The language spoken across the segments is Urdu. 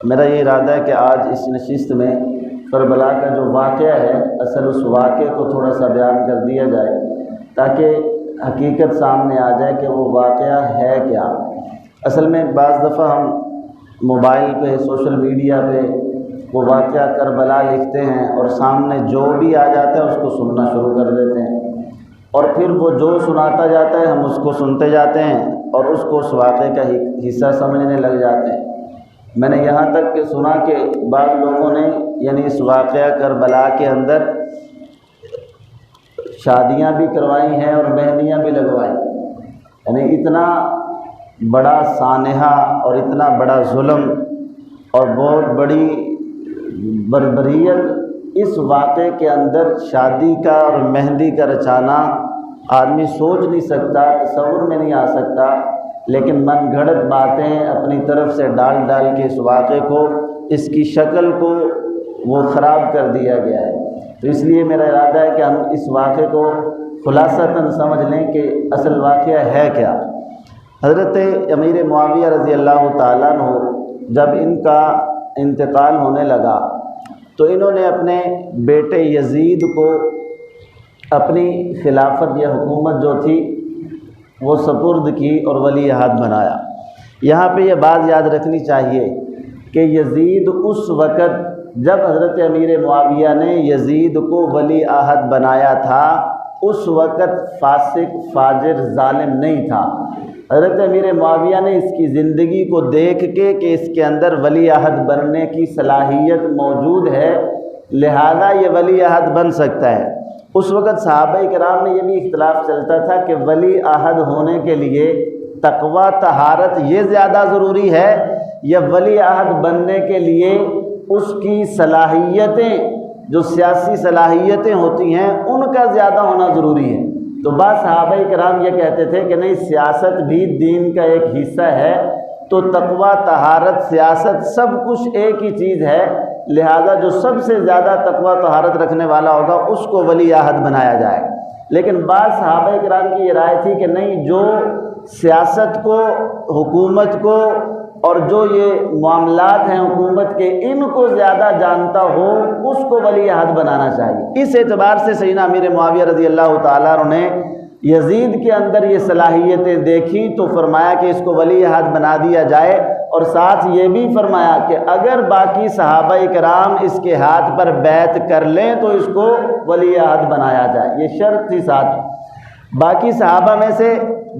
میرا یہ ارادہ ہے کہ آج اس نشست میں کربلا کا جو واقعہ ہے اصل اس واقعے کو تھوڑا سا بیان کر دیا جائے تاکہ حقیقت سامنے آ جائے کہ وہ واقعہ ہے کیا۔ اصل میں بعض دفعہ ہم موبائل پہ سوشل میڈیا پہ وہ واقعہ کربلا لکھتے ہیں اور سامنے جو بھی آ جاتا ہے اس کو سننا شروع کر دیتے ہیں، اور پھر وہ جو سناتا جاتا ہے ہم اس کو سنتے جاتے ہیں اور اس کو اس واقعے کا حصہ سمجھنے لگ جاتے ہیں۔ میں نے یہاں تک کہ سنا کہ بعض لوگوں نے یعنی اس واقعہ کربلا کے اندر شادیاں بھی کروائی ہیں اور مہندیاں بھی لگوائی، یعنی اتنا بڑا سانحہ اور اتنا بڑا ظلم اور بہت بڑی بربریت اس واقعے کے اندر شادی کا اور مہندی کا رچانا آدمی سوچ نہیں سکتا، تصور میں نہیں آ سکتا، لیکن من گھڑت باتیں اپنی طرف سے ڈال ڈال کے اس واقعے کو، اس کی شکل کو وہ خراب کر دیا گیا ہے۔ تو اس لیے میرا ارادہ ہے کہ ہم اس واقعے کو خلاصتاً سمجھ لیں کہ اصل واقعہ ہے کیا۔ حضرت امیر معاویہ رضی اللہ تعالیٰ عنہ جب ان کا انتقال ہونے لگا تو انہوں نے اپنے بیٹے یزید کو اپنی خلافت یا حکومت جو تھی وہ سپرد کی اور ولی عہد بنایا۔ یہاں پہ یہ بات یاد رکھنی چاہیے کہ یزید اس وقت جب حضرت امیر معاویہ نے یزید کو ولی عہد بنایا تھا اس وقت فاسق فاجر ظالم نہیں تھا۔ حضرت امیر معاویہ نے اس کی زندگی کو دیکھ کے کہ اس کے اندر ولی عہد بننے کی صلاحیت موجود ہے لہذا یہ ولی عہد بن سکتا ہے۔ اس وقت صحابہ کرام میں یہ بھی اختلاف چلتا تھا کہ ولی عہد ہونے کے لیے تقوی طہارت یہ زیادہ ضروری ہے یا ولی عہد بننے کے لیے اس کی صلاحیتیں جو سیاسی صلاحیتیں ہوتی ہیں ان کا زیادہ ہونا ضروری ہے۔ تو بعض صحابہ کرام یہ کہتے تھے کہ نہیں، سیاست بھی دین کا ایک حصہ ہے، تو تقوی طہارت سیاست سب کچھ ایک ہی چیز ہے، لہذا جو سب سے زیادہ تقوی طہارت رکھنے والا ہوگا اس کو ولی عہد بنایا جائے۔ لیکن بعض صحابہ کرام کی یہ رائے تھی کہ نہیں، جو سیاست کو، حکومت کو اور جو یہ معاملات ہیں حکومت کے ان کو زیادہ جانتا ہو اس کو ولی عہد بنانا چاہیے۔ اس اعتبار سے سیدنا امیر معاویہ رضی اللہ تعالیٰ عنہ نے یزید کے اندر یہ صلاحیتیں دیکھی تو فرمایا کہ اس کو ولی عہد بنا دیا جائے، اور ساتھ یہ بھی فرمایا کہ اگر باقی صحابہ کرام اس کے ہاتھ پر بیعت کر لیں تو اس کو ولی عہد بنایا جائے، یہ شرط تھی ساتھ۔ باقی صحابہ میں سے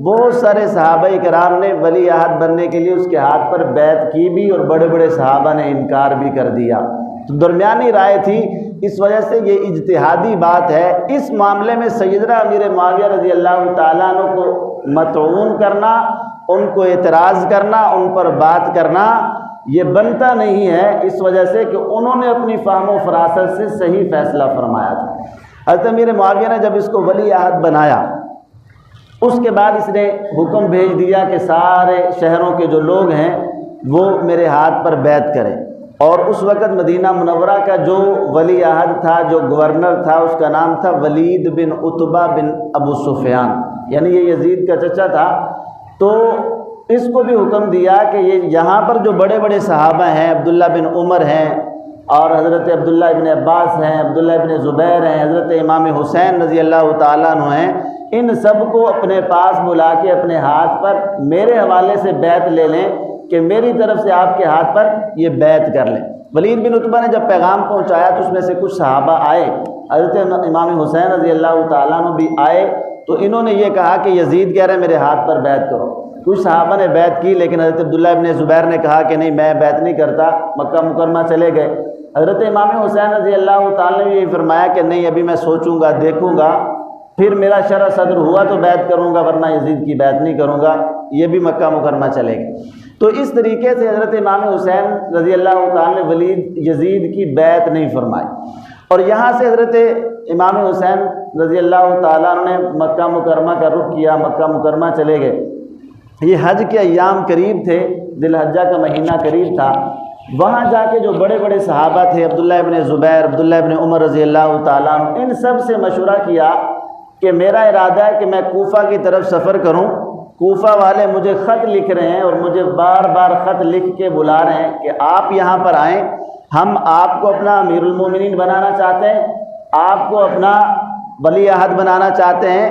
بہت سارے صحابہ کرام نے ولی عہد بننے کے لیے اس کے ہاتھ پر بیعت کی بھی اور بڑے بڑے صحابہ نے انکار بھی کر دیا، تو درمیانی رائے تھی۔ اس وجہ سے یہ اجتہادی بات ہے۔ اس معاملے میں سیدنا امیر معاویہ رضی اللہ تعالیٰ عنہ کو مطعون کرنا، ان کو اعتراض کرنا، ان پر بات کرنا یہ بنتا نہیں ہے، اس وجہ سے کہ انہوں نے اپنی فہم و فراست سے صحیح فیصلہ فرمایا تھا۔ حضرت امیر معاویہ نے جب اس کو ولی عہد بنایا اس کے بعد اس نے حکم بھیج دیا کہ سارے شہروں کے جو لوگ ہیں وہ میرے ہاتھ پر بیعت کریں، اور اس وقت مدینہ منورہ کا جو ولی عہد تھا، جو گورنر تھا، اس کا نام تھا ولید بن عتبہ بن ابو سفیان، یعنی یہ یزید کا چچا تھا۔ تو اس کو بھی حکم دیا کہ یہ یہاں پر جو بڑے بڑے صحابہ ہیں، عبداللہ بن عمر ہیں اور حضرت عبداللہ ابن عباس ہیں، عبداللہ ابن زبیر ہیں، حضرت امام حسین رضی اللہ تعالیٰ عنہ ہیں، ان سب کو اپنے پاس بلا کے اپنے ہاتھ پر میرے حوالے سے بیعت لے لیں کہ میری طرف سے آپ کے ہاتھ پر یہ بیعت کر لیں۔ ولید بن عتبہ نے جب پیغام پہنچایا تو اس میں سے کچھ صحابہ آئے، حضرت امام حسین رضی اللہ تعالیٰ عنہ بھی آئے، تو انہوں نے یہ کہا کہ یزید کہہ رہے ہیں میرے ہاتھ پر بیعت کرو۔ کچھ صحابہ نے بیعت کی، لیکن حضرت عبداللہ ابن زبیر نے کہا کہ نہیں، میں بیعت نہیں کرتا، مکہ مکرمہ چلے گئے۔ حضرت امام حسین رضی اللہ تعالیٰ نے یہ فرمایا کہ نہیں، ابھی میں سوچوں گا، دیکھوں گا، پھر میرا شرع صدر ہوا تو بیعت کروں گا، ورنہ یزید کی بیعت نہیں کروں گا، یہ بھی مکہ مکرمہ چلے گئے۔ تو اس طریقے سے حضرت امام حسین رضی اللہ تعالیٰ نے ولید یزید کی بیعت نہیں فرمائی، اور یہاں سے حضرت امام حسین رضی اللہ تعالیٰ نے مکہ مکرمہ کا رخ کیا، مکہ مکرمہ چلے گئے۔ یہ حج کے ایام قریب تھے، ذی الحجہ کا مہینہ قریب تھا، وہاں جا کے جو بڑے بڑے صحابہ تھے، عبداللہ ابن زبیر، عبداللہ ابن عمر رضی اللہ تعالیٰ عنہ، ان سب سے مشورہ کیا کہ میرا ارادہ ہے کہ میں کوفہ کی طرف سفر کروں، کوفہ والے مجھے خط لکھ رہے ہیں اور مجھے بار بار خط لکھ کے بلا رہے ہیں کہ آپ یہاں پر آئیں، ہم آپ کو اپنا امیر المومنین بنانا چاہتے ہیں، آپ کو اپنا ولی عہد بنانا چاہتے ہیں،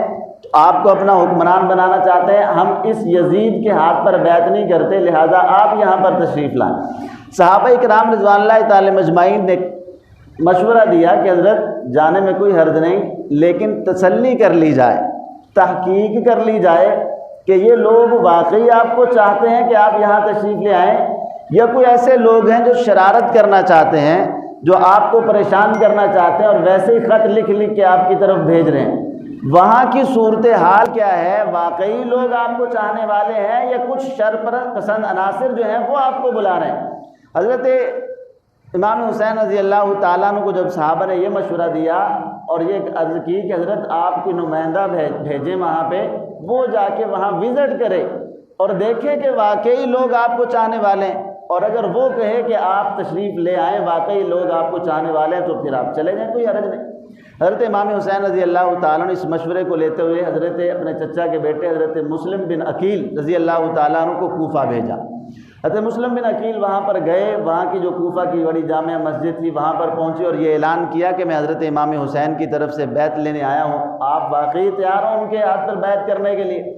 آپ کو اپنا حکمران بنانا چاہتے ہیں، ہم اس یزید کے ہاتھ پر بیعت نہیں کرتے، لہٰذا آپ یہاں پر تشریف لائیں۔ صحابہ کرام رضوان اللہ تعالی مجمعین نے مشورہ دیا کہ حضرت جانے میں کوئی حرج نہیں، لیکن تسلی کر لی جائے، تحقیق کر لی جائے کہ یہ لوگ واقعی آپ کو چاہتے ہیں کہ آپ یہاں تشریف لے آئیں، یا کوئی ایسے لوگ ہیں جو شرارت کرنا چاہتے ہیں، جو آپ کو پریشان کرنا چاہتے ہیں اور ویسے ہی خط لکھ لکھ کے آپ کی طرف بھیج رہے ہیں۔ وہاں کی صورتحال کیا ہے؟ واقعی لوگ آپ کو چاہنے والے ہیں یا کچھ شر پسند عناصر جو ہیں وہ آپ کو بلا رہے ہیں؟ حضرت امام حسین رضی اللہ تعالیٰ عنہ کو جب صحابہ نے یہ مشورہ دیا اور یہ عرض کی کہ حضرت آپ کی نمائندہ بھیجیں وہاں پہ، وہ جا کے وہاں وزٹ کرے اور دیکھے کہ واقعی لوگ آپ کو چاہنے والے ہیں، اور اگر وہ کہے کہ آپ تشریف لے آئیں، واقعی لوگ آپ کو چاہنے والے ہیں، تو پھر آپ چلے جائیں، کوئی حرج نہیں۔ حضرت امام حسین رضی اللہ تعالیٰ نے اس مشورے کو لیتے ہوئے حضرت اپنے چچا کے بیٹے حضرت مسلم بن عقیل رضی اللہ تعالیٰ عنہ کو کوفہ بھیجا۔ حضرت مسلم بن عقیل وہاں پر گئے، وہاں کی جو کوفہ کی بڑی جامع مسجد تھی وہاں پر پہنچے اور یہ اعلان کیا کہ میں حضرت امام حسین کی طرف سے بیعت لینے آیا ہوں، آپ واقعی تیار ہوں ان کے ہاتھ پر بیعت کرنے کے لیے؟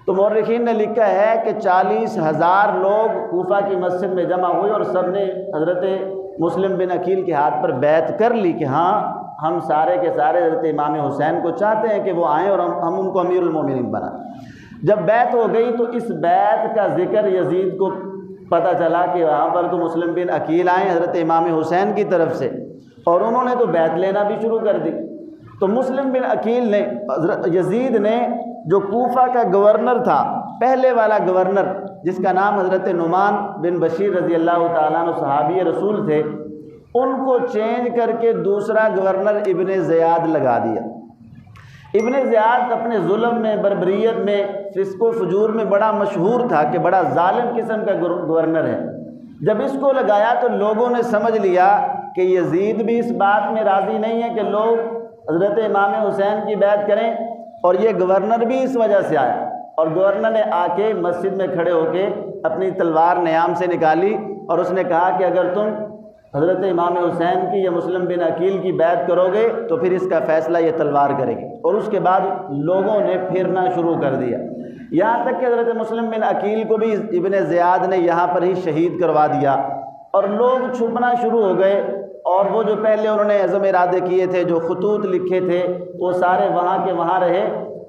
تو مورخین نے لکھا ہے کہ 40,000 لوگ کوفہ کی مسجد میں جمع ہوئے اور سب نے حضرت مسلم بن عقیل کے ہاتھ پر بیعت کر لی کہ ہاں ہم سارے کے سارے حضرت امام حسین کو چاہتے ہیں کہ وہ آئیں اور ہم ان کو امیر المومنین بنائیں۔ جب بیعت ہو گئی تو اس بیعت کا ذکر یزید کو پتہ چلا کہ وہاں پر تو مسلم بن عقیل آئے حضرت امام حسین کی طرف سے، اور انہوں نے تو بیعت لینا بھی شروع کر دی۔ تو مسلم بن عقیل نے یزید نے جو کوفہ کا گورنر تھا، پہلے والا گورنر جس کا نام حضرت نعمان بن بشیر رضی اللہ تعالیٰ عنہ صحابی رسول تھے، ان کو چینج کر کے دوسرا گورنر ابن زیاد لگا دیا۔ ابن زیاد اپنے ظلم میں، بربریت میں، فسق و فجور میں بڑا مشہور تھا کہ بڑا ظالم قسم کا گورنر ہے۔ جب اس کو لگایا تو لوگوں نے سمجھ لیا کہ یزید بھی اس بات میں راضی نہیں ہے کہ لوگ حضرت امام حسین کی بیعت کریں، اور یہ گورنر بھی اس وجہ سے آیا، اور گورنر نے آ کے مسجد میں کھڑے ہو کے اپنی تلوار نیام سے نکالی اور اس نے کہا کہ اگر تم حضرت امام حسین کی یا مسلم بن عقیل کی بیعت کرو گے تو پھر اس کا فیصلہ یہ تلوار کرے گی۔ اور اس کے بعد لوگوں نے پھرنا شروع کر دیا، یہاں تک کہ حضرت مسلم بن عقیل کو بھی ابن زیاد نے یہاں پر ہی شہید کروا دیا، اور لوگ چھپنا شروع ہو گئے، اور وہ جو پہلے انہوں نے عزم ارادے کیے تھے، جو خطوط لکھے تھے، وہ سارے وہاں کے وہاں رہے،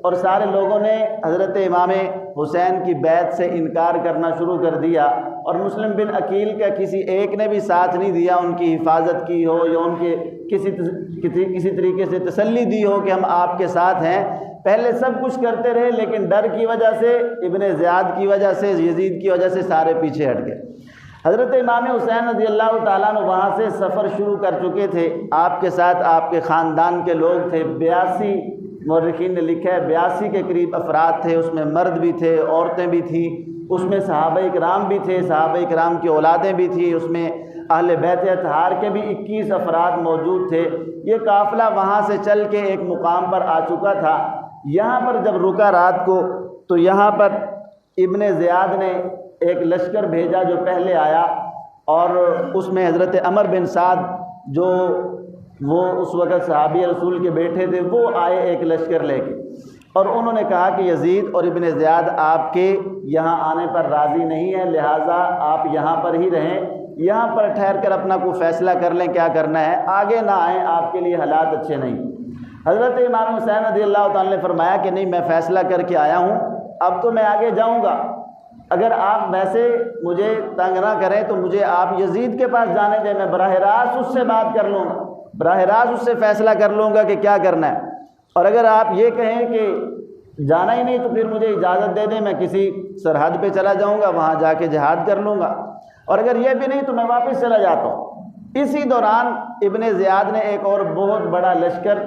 اور سارے لوگوں نے حضرت امام حسین کی بیعت سے انکار کرنا شروع کر دیا، اور مسلم بن عقیل کا کسی ایک نے بھی ساتھ نہیں دیا ان کی حفاظت کی ہو یا ان کے کسی طریقے سے تسلی دی ہو کہ ہم آپ کے ساتھ ہیں۔ پہلے سب کچھ کرتے رہے، لیکن ڈر کی وجہ سے، ابن زیاد کی وجہ سے، یزید کی وجہ سے سارے پیچھے ہٹ گئے۔ حضرت امام حسین رضی اللہ تعالیٰ عنہ وہاں سے سفر شروع کر چکے تھے، آپ کے ساتھ آپ کے خاندان کے لوگ تھے، 82 مورخین نے لکھا ہے 82 کے قریب افراد تھے، اس میں مرد بھی تھے، عورتیں بھی تھیں، اس میں صحابہ کرام بھی تھے، صحابہ کرام کی اولادیں بھی تھیں، اس میں اہل بیت اطہار کے بھی 21 افراد موجود تھے۔ یہ قافلہ وہاں سے چل کے ایک مقام پر آ چکا تھا۔ یہاں پر جب رکا رات کو تو یہاں پر ابن زیاد نے ایک لشکر بھیجا جو پہلے آیا، اور اس میں حضرت عمر بن سعد جو وہ اس وقت صحابی رسول کے بیٹے تھے، وہ آئے ایک لشکر لے کے، اور انہوں نے کہا کہ یزید اور ابن زیاد آپ کے یہاں آنے پر راضی نہیں ہے، لہٰذا آپ یہاں پر ہی رہیں، یہاں پر ٹھہر کر اپنا کوئی فیصلہ کر لیں کیا کرنا ہے، آگے نہ آئیں، آپ کے لیے حالات اچھے نہیں۔ حضرت امام حسین رضی اللہ تعالیٰ نے فرمایا کہ نہیں، میں فیصلہ کر کے آیا ہوں، اب تو میں آگے جاؤں گا، اگر آپ ویسے مجھے تنگ نہ کریں تو مجھے آپ یزید کے پاس جانے دیں، میں براہ راست اس سے بات کر لوں گا، براہ راست اس سے فیصلہ کر لوں گا کہ کیا کرنا ہے، اور اگر آپ یہ کہیں کہ جانا ہی نہیں تو پھر مجھے اجازت دے دیں، میں کسی سرحد پہ چلا جاؤں گا، وہاں جا کے جہاد کر لوں گا، اور اگر یہ بھی نہیں تو میں واپس چلا جاتا ہوں۔ اسی دوران ابن زیاد نے ایک اور بہت بڑا لشکر،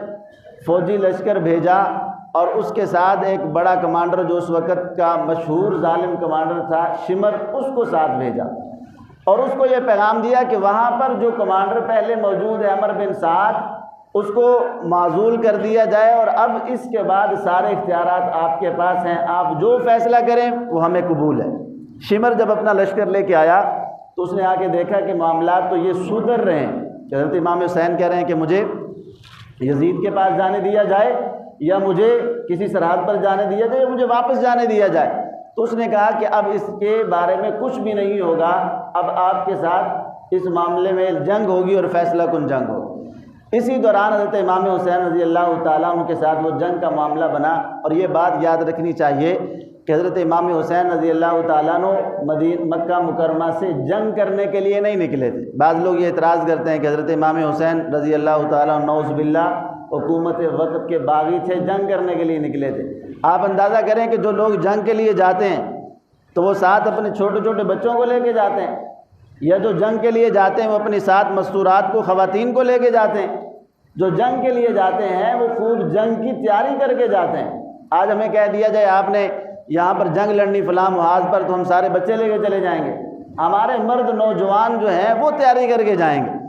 فوجی لشکر بھیجا، اور اس کے ساتھ ایک بڑا کمانڈر جو اس وقت کا مشہور ظالم کمانڈر تھا شمر، اس کو ساتھ بھیجا، اور اس کو یہ پیغام دیا کہ وہاں پر جو کمانڈر پہلے موجود ہے عمر بن سعد، اس کو معزول کر دیا جائے اور اب اس کے بعد سارے اختیارات آپ کے پاس ہیں، آپ جو فیصلہ کریں وہ ہمیں قبول ہے۔ شمر جب اپنا لشکر لے کے آیا تو اس نے آ کے دیکھا کہ معاملات تو یہ سدھر رہے ہیں۔ حضرت امام حسین کہہ رہے ہیں کہ مجھے یزید کے پاس جانے دیا جائے یا مجھے کسی سرحد پر جانے دیا جائے یا مجھے واپس جانے دیا جائے۔ تو اس نے کہا کہ اب اس کے بارے میں کچھ بھی نہیں ہوگا، اب آپ کے ساتھ اس معاملے میں جنگ ہوگی اور فیصلہ کن جنگ ہوگی۔ اسی دوران حضرت امام حسین رضی اللہ تعالیٰ عنہ کے ساتھ وہ جنگ کا معاملہ بنا، اور یہ بات یاد رکھنی چاہیے کہ حضرت امام حسین رضی اللہ تعالیٰ عنہ مکہ مکرمہ سے جنگ کرنے کے لیے نہیں نکلے تھے۔ بعض لوگ یہ اعتراض کرتے ہیں کہ حضرت امام حسین رضی اللہ تعالیٰ عنہ نعوذ باللہ حکومت وقت کے باغی تھے، جنگ کرنے کے لیے نکلے تھے۔ آپ اندازہ کریں کہ جو لوگ جنگ کے لیے جاتے ہیں تو وہ ساتھ اپنے چھوٹے چھوٹے بچوں کو لے کے جاتے ہیں، یا جو جنگ کے لیے جاتے ہیں وہ اپنی ساتھ مستورات کو، خواتین کو لے کے جاتے ہیں۔ جو جنگ کے لیے جاتے ہیں وہ خوب جنگ کی تیاری کر کے جاتے ہیں۔ آج ہمیں کہہ دیا جائے آپ نے یہاں پر جنگ لڑنی فلاں محاذ پر، تو ہم سارے بچے لے کے چلے جائیں گے، ہمارے مرد نوجوان جو ہیں وہ تیاری کر کے جائیں گے۔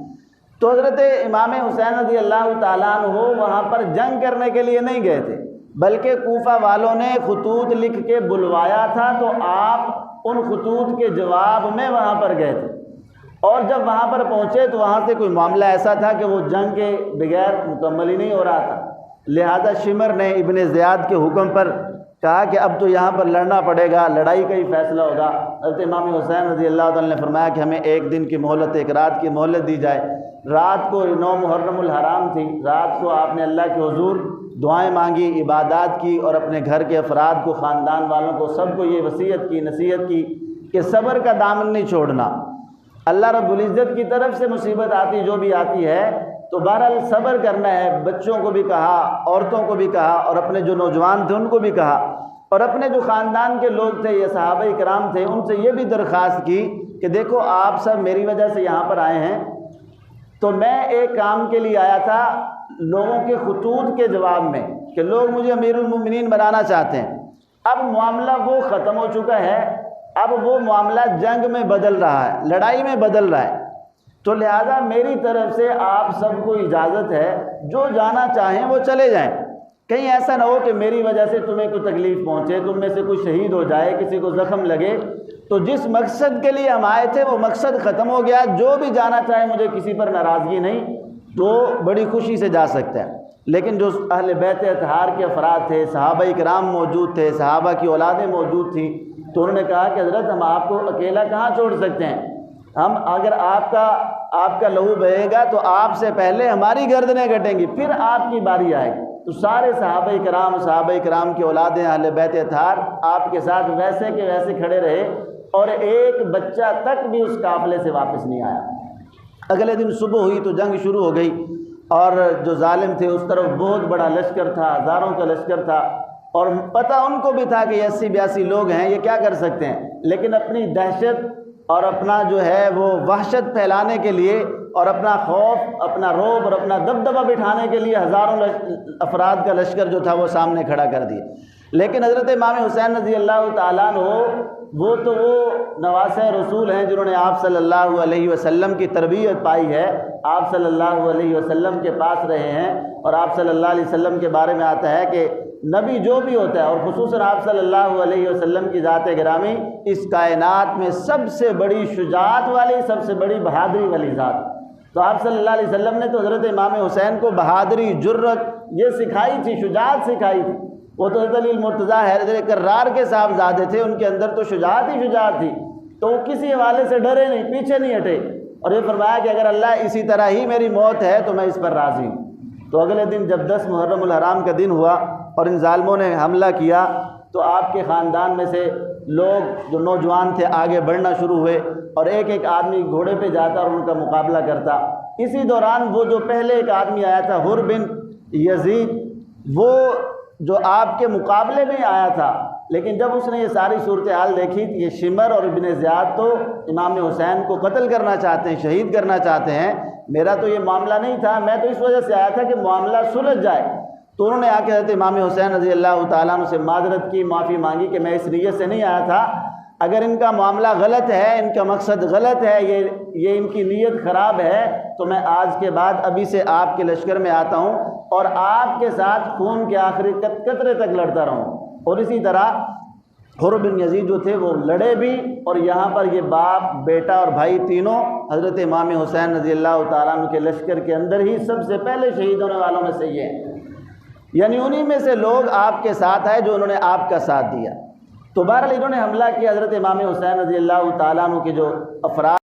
تو حضرت امام حسین رضی اللہ تعالیٰ عنہ وہاں پر جنگ کرنے کے لیے نہیں گئے تھے، بلکہ کوفہ والوں نے خطوط لکھ کے بلوایا تھا، تو آپ ان خطوط کے جواب میں وہاں پر گئے تھے۔ اور جب وہاں پر پہنچے تو وہاں سے کوئی معاملہ ایسا تھا کہ وہ جنگ کے بغیر مکمل ہی نہیں ہو رہا تھا، لہذا شمر نے ابن زیاد کے حکم پر کہا کہ اب تو یہاں پر لڑنا پڑے گا، لڑائی کا ہی فیصلہ ہوگا۔ حضرت امام حسین رضی اللہ تعالیٰ نے فرمایا کہ ہمیں ایک دن کی مہلت، ایک رات کی مہلت دی جائے۔ رات کو 9 محرم الحرام تھی، رات کو آپ نے اللہ کے حضور دعائیں مانگی، عبادات کی، اور اپنے گھر کے افراد کو، خاندان والوں کو، سب کو یہ وصیت کی، نصیحت کی کہ صبر کا دامن نہیں چھوڑنا۔ اللہ رب العزت کی طرف سے مصیبت آتی جو بھی آتی ہے تو بہرحال صبر کرنا ہے۔ بچوں کو بھی کہا، عورتوں کو بھی کہا، اور اپنے جو نوجوان تھے ان کو بھی کہا، اور اپنے جو خاندان کے لوگ تھے یا صحابہ کرام تھے ان سے یہ بھی درخواست کی کہ دیکھو آپ سب میری وجہ سے یہاں پر آئے ہیں، تو میں ایک کام کے لیے آیا تھا لوگوں کے خطوط کے جواب میں کہ لوگ مجھے امیر المومنین بنانا چاہتے ہیں۔ اب معاملہ وہ ختم ہو چکا ہے، اب وہ معاملہ جنگ میں بدل رہا ہے، لڑائی میں بدل رہا ہے، تو لہذا میری طرف سے آپ سب کو اجازت ہے، جو جانا چاہیں وہ چلے جائیں۔ کہیں ایسا نہ ہو کہ میری وجہ سے تمہیں کوئی تکلیف پہنچے، تم میں سے کوئی شہید ہو جائے، کسی کو زخم لگے۔ تو جس مقصد کے لیے ہم آئے تھے وہ مقصد ختم ہو گیا، جو بھی جانا چاہے، مجھے کسی پر ناراضگی نہیں، تو بڑی خوشی سے جا سکتے ہیں۔ لیکن جو اہل بیت اطہار کے افراد تھے، صحابہ کرام موجود تھے، صحابہ کی اولادیں موجود تھیں، تو انہوں نے کہا کہ حضرت ہم آپ کو اکیلا کہاں چھوڑ سکتے ہیں، ہم اگر آپ کا لہو بہے گا تو آپ سے پہلے ہماری گردنیں کٹیں گی، پھر آپ کی باری آئے گی۔ تو سارے صحابہ کرام کی اولادیں، اہل بیت اطہار آپ کے ساتھ ویسے کے ویسے کھڑے رہے، اور ایک بچہ تک بھی اس قافلے سے واپس نہیں آیا۔ اگلے دن صبح ہوئی تو جنگ شروع ہو گئی، اور جو ظالم تھے اس طرف بہت بڑا لشکر تھا، ہزاروں کا لشکر تھا، اور پتہ ان کو بھی تھا کہ 80-82 لوگ ہیں، یہ کیا کر سکتے ہیں، لیکن اپنی دہشت اور اپنا جو ہے وہ وحشت پھیلانے کے لیے، اور اپنا خوف، اپنا رعب اور اپنا دبدبہ بٹھانے کے لیے ہزاروں افراد کا لشکر جو تھا وہ سامنے کھڑا کر دیا۔ لیکن حضرت امام حسین رضی اللہ تعالیٰ عنہ وہ نواسہ رسول ہیں جنہوں نے آپ صلی اللہ علیہ وسلم کی تربیت پائی ہے، آپ صلی اللہ علیہ وسلم کے پاس رہے ہیں، اور آپ صلی اللہ علیہ وسلم کے بارے میں آتا ہے کہ نبی جو بھی ہوتا ہے، اور خصوصاً آپ صلی اللہ علیہ وسلم کی ذات گرامی اس کائنات میں سب سے بڑی شجاعت والی، سب سے بڑی بہادری والی ذات۔ تو آپ صلی اللہ علیہ وسلم نے تو حضرت امام حسین کو بہادری، جرت یہ سکھائی تھی، شجاعت سکھائی تھی۔ وہ تو حضرت علی المرتضیٰ حیدر کرار کے صاحبزادے تھے، ان کے اندر تو شجاعت ہی شجاعت تھی، تو وہ کسی حوالے سے ڈرے نہیں، پیچھے نہیں ہٹے، اور یہ فرمایا کہ اگر اللہ اسی طرح ہی میری موت ہے تو میں اس پر راضی ہوں۔ تو اگلے دن جب 10 محرم الحرام کا دن ہوا اور ان ظالموں نے حملہ کیا، تو آپ کے خاندان میں سے لوگ جو نوجوان تھے آگے بڑھنا شروع ہوئے، اور ایک ایک آدمی گھوڑے پہ جاتا اور ان کا مقابلہ کرتا۔ اسی دوران وہ جو پہلے ایک آدمی آیا تھا، حر بن یزید، وہ جو آپ کے مقابلے میں آیا تھا، لیکن جب اس نے یہ ساری صورتحال دیکھی کہ یہ شمر اور ابن زیاد تو امام حسین کو قتل کرنا چاہتے ہیں، شہید کرنا چاہتے ہیں، میرا تو یہ معاملہ نہیں تھا، میں تو اس وجہ سے آیا تھا کہ معاملہ سلجھ جائے۔ تو انہوں نے آ کے حضرت امام حسین رضی اللہ تعالیٰ عنہ سے معذرت کی، معافی مانگی کہ میں اس نیت سے نہیں آیا تھا، اگر ان کا معاملہ غلط ہے، ان کا مقصد غلط ہے، یہ ان کی نیت خراب ہے، تو میں آج کے بعد ابھی سے آپ کے لشکر میں آتا ہوں اور آپ کے ساتھ خون کے آخری قطرے تک لڑتا رہوں۔ اور اسی طرح حر بن یزید جو تھے وہ لڑے بھی، اور یہاں پر یہ باپ، بیٹا اور بھائی تینوں حضرت امام حسین رضی اللہ تعالیٰ عنہ کے لشکر کے اندر ہی سب سے پہلے شہید ہونے والوں میں سے یہ ہیں، یعنی انہی میں سے لوگ آپ کے ساتھ آئے جو انہوں نے آپ کا ساتھ دیا۔ تو بہرحال انہوں نے حملہ کیا، حضرت امام حسین رضی اللہ تعالیٰ عنہ کے جو افراد